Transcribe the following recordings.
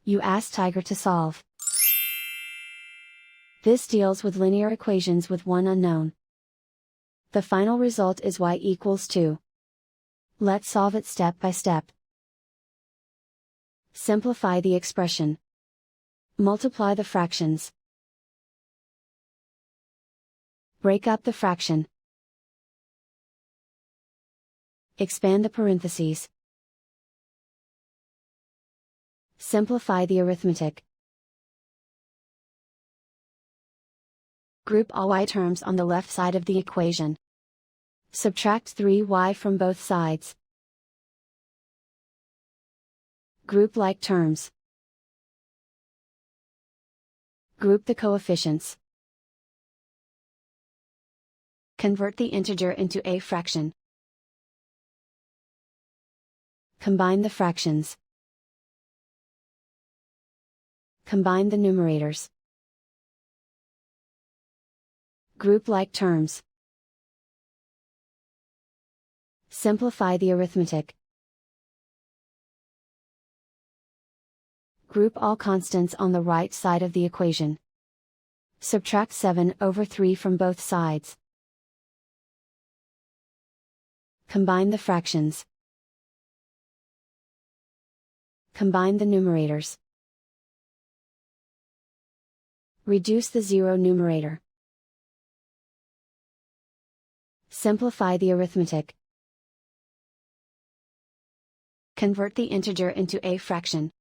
You ask Tiger to solve. This deals with linear equations with one unknown. The final result is y=2. Let's solve it step by step. Simplify the expression. Multiply the fractions. Break up the fraction. Expand the parentheses. Simplify the arithmetic. Group all y terms on the left side of the equation. Subtract 3y from both sides. Group like terms. Group the coefficients. Convert the integer into a fraction. Combine the fractions. Combine the numerators. Group like terms. Simplify the arithmetic. Group all constants on the right side of the equation. Subtract 7/3 from both sides. Combine the fractions. Combine the numerators. Reduce the zero numerator. Simplify the arithmetic. Convert the integer into a fraction.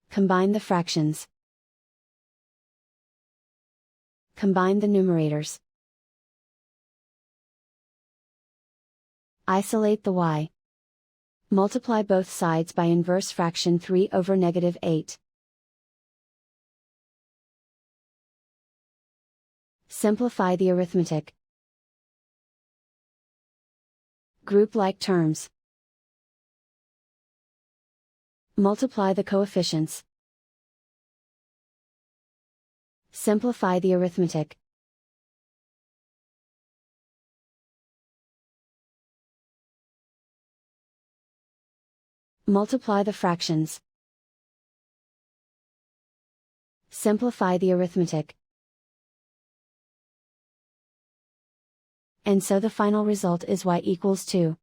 Combine the fractions. Combine the numerators. Isolate the y. Multiply both sides by inverse fraction 3/8. Simplify the arithmetic. Group like terms. Multiply the coefficients. Simplify the arithmetic. Multiply the fractions. Simplify the arithmetic. And so the final result is y=2.